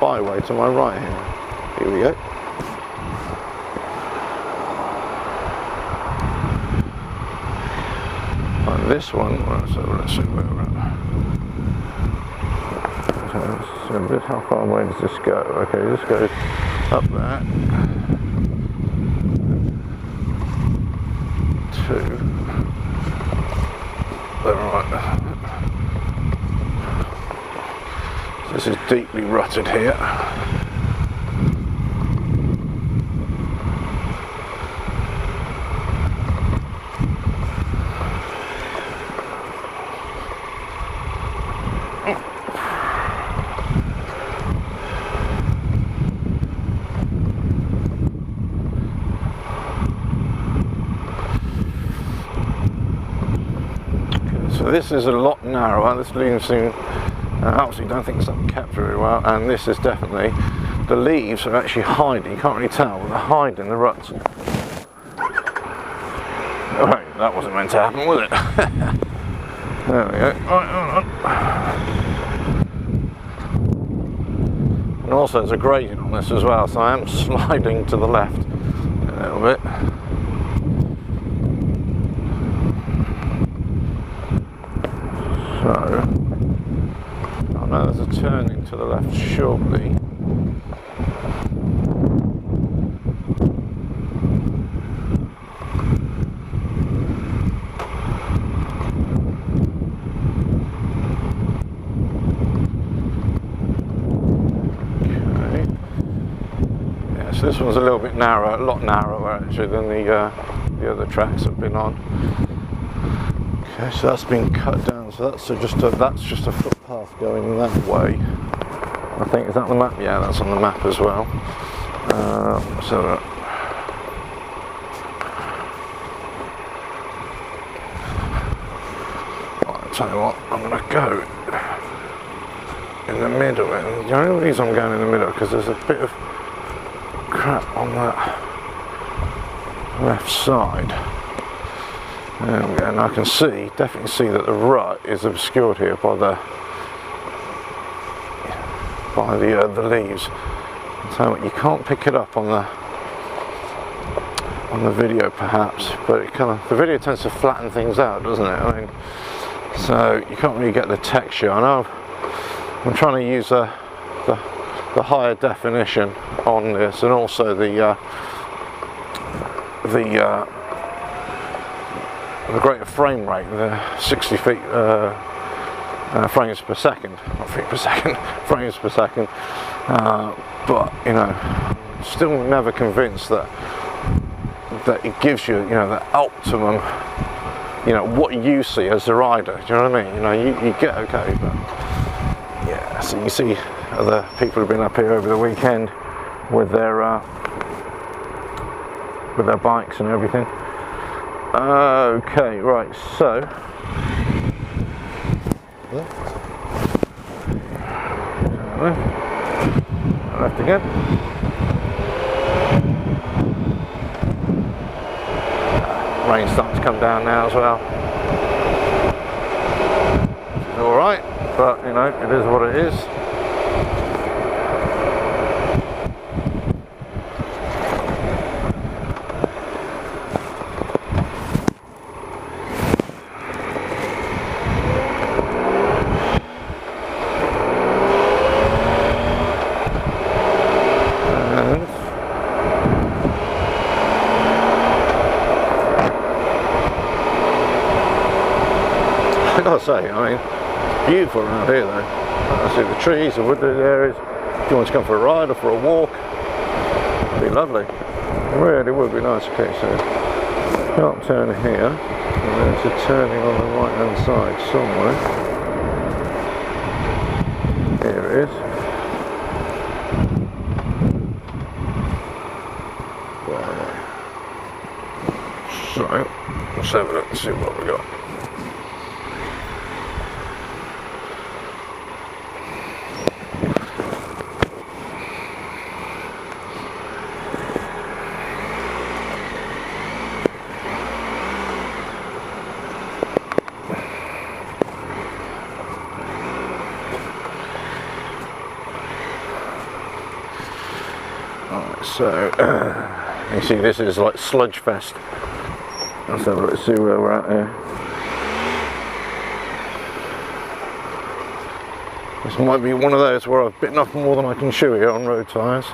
byway to my right here. Here we go. And this one, so let's see where we're at. So how far away does this go? Okay, this goes up that. 2. Right. This is deeply rutted here. So this is a lot narrower. This leaves you, obviously don't think it's kept very well, and this is definitely, the leaves are actually hiding, you can't really tell, but they're hiding the ruts. Right, that wasn't meant to happen, was it? There we go. Right, hold on. And also there's a gradient on this as well, so I am sliding to the left a little bit. So, I know there's a turning to the left shortly. Okay. Yeah, so this one's a little bit narrower, a lot narrower actually than the other tracks I've been on. Okay, so that's been cut down. So that's just a footpath going that way. I think, is that the map? Yeah, that's on the map as well. I'll tell you what, I'm going to go in the middle. And the only reason I'm going in the middle because there's a bit of crap on that left side. And I can definitely see that the rut is obscured here by the leaves. So you can't pick it up on the video perhaps, but the video tends to flatten things out, doesn't it? I mean, so you can't really get the texture. I know I'm trying to use the higher definition on this, and also the greater frame rate, the 60 feet frames per second, not feet per second, frames per second. But you know, still never convinced that it gives you, the optimum, what you see as the rider. Do you know what I mean? You get okay, but yeah. So you see other people have been up here over the weekend with their bikes and everything. Okay, right, so left again. Rain's starting to come down now as well. It's alright, but it is what it is. I gotta say, I mean, it's beautiful around here though. I see the trees, the wooded areas. If you want to come for a ride or for a walk, it'd be lovely. It really would be nice. Okay, so sharp turn here, and there's a turning on the right hand side somewhere. Here it is. So, let's have a look and see what we got. Alright, so you see this is like sludge fest. Let's have a look, see where we're at here. This might be one of those where I've bitten off more than I can chew here on road tyres.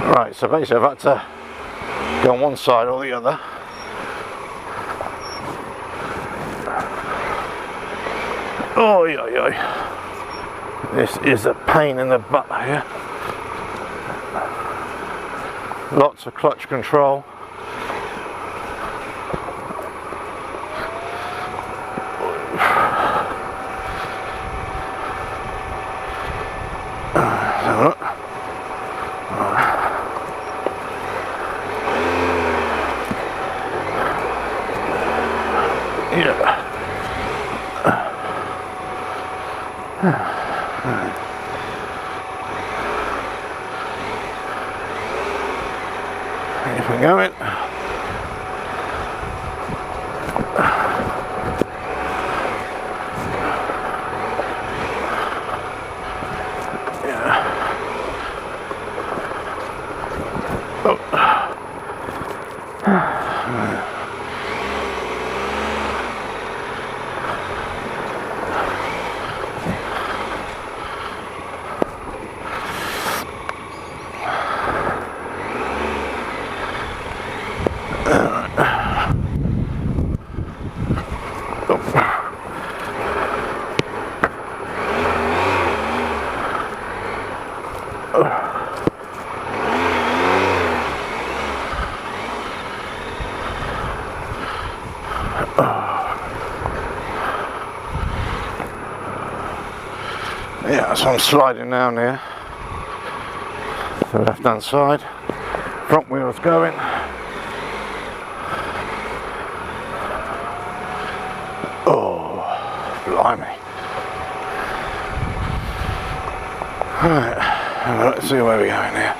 Right, so basically I've had to go on one side or the other. Oh, yeah. This is a pain in the butt here. Lots of clutch control. If we go in. Yeah, so I'm sliding down here, the left hand side, front wheel's going. Oh, blimey. Alright, let's see where we're going here.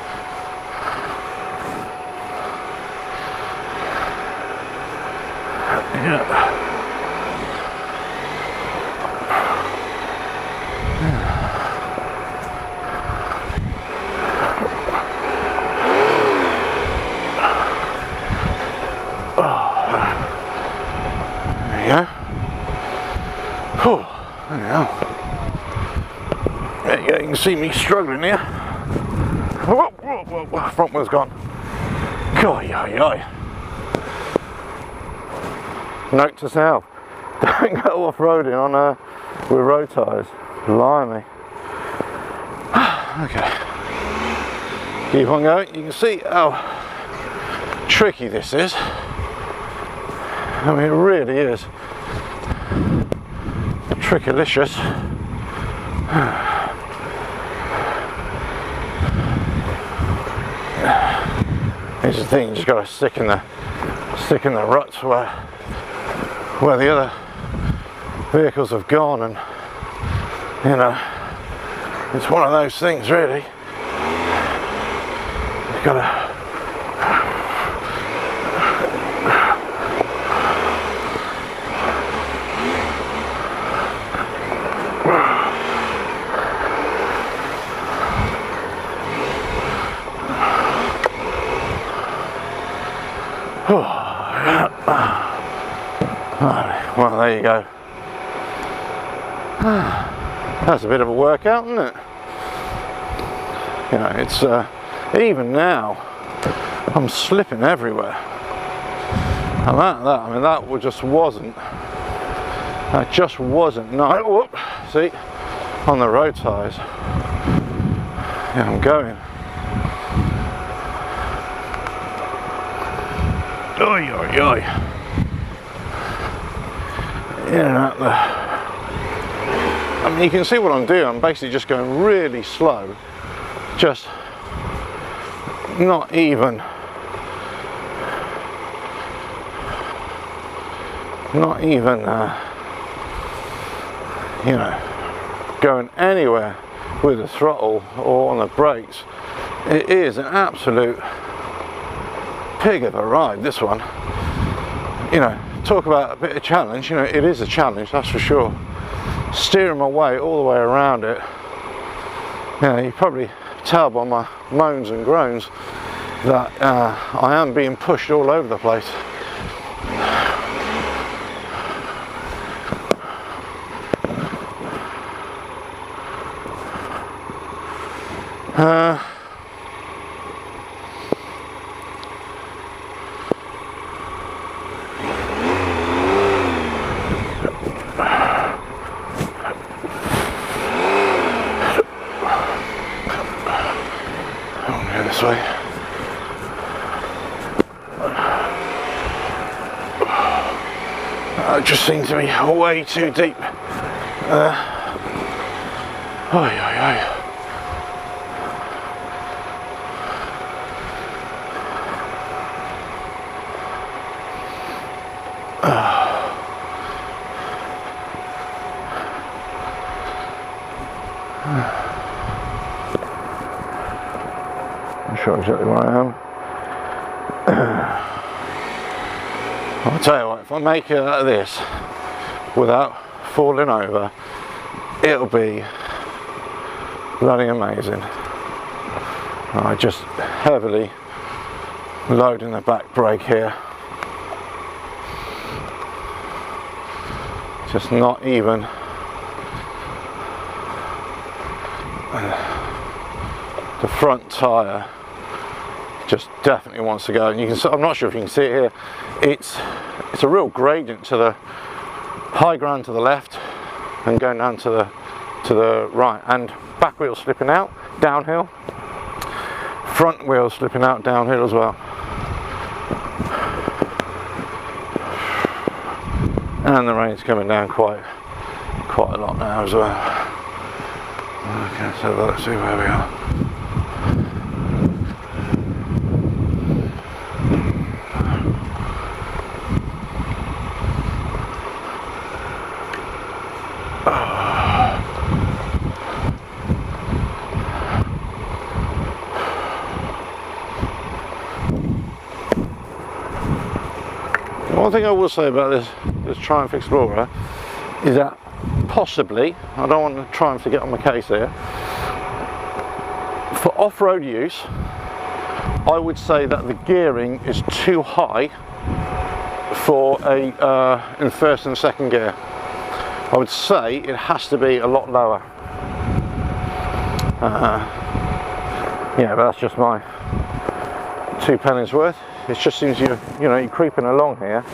Yeah. Oh, there you go. There you go, you can see me struggling here. Whoa, whoa, whoa, whoa. Front wheel's gone. Note to self, don't go off-roading on with road tyres. Blimey. Okay. Keep on going. You can see how tricky this is. I mean, it really is. Trickylicious. Here's the thing, you just got to stick in the ruts where the other vehicles have gone, and you know, it's one of those things really. You've got to well, there you go. That's a bit of a workout, isn't it? You know, it's even now I'm slipping everywhere. And I mean, that just wasn't no. Whoop, see, on the road tyres. Yeah, I'm going. Oi, oi, oi. In and out I mean, you can see what I'm doing. I'm basically just going really slow, just not even you know, going anywhere with the throttle or on the brakes. It is an absolute pig of a ride, this one. You know, talk about a bit of challenge. You know, it is a challenge, that's for sure. Steering my way all the way around it. You know, you probably tell by my moans and groans that I am being pushed all over the place. This way. It just seems to be way too deep. I'm sure exactly where I am. I'll tell you what, if I make it out of this without falling over, it'll be bloody amazing. I just heavily loading the back brake here. Just not even the front tyre just definitely wants to go, and you can, I'm not sure if you can see it here, it's a real gradient to the high ground to the left and going down to the right, and back wheel slipping out downhill, front wheel slipping out downhill as well, and the rain's coming down quite a lot now as well. Okay, so let's see where we are. One thing I will say about this Triumph Explorer is that possibly, I don't want the Triumph to get on my case here, for off-road use, I would say that the gearing is too high for in first and second gear. I would say it has to be a lot lower. Yeah, but that's just my 2 pennies worth. It just seems you're creeping along here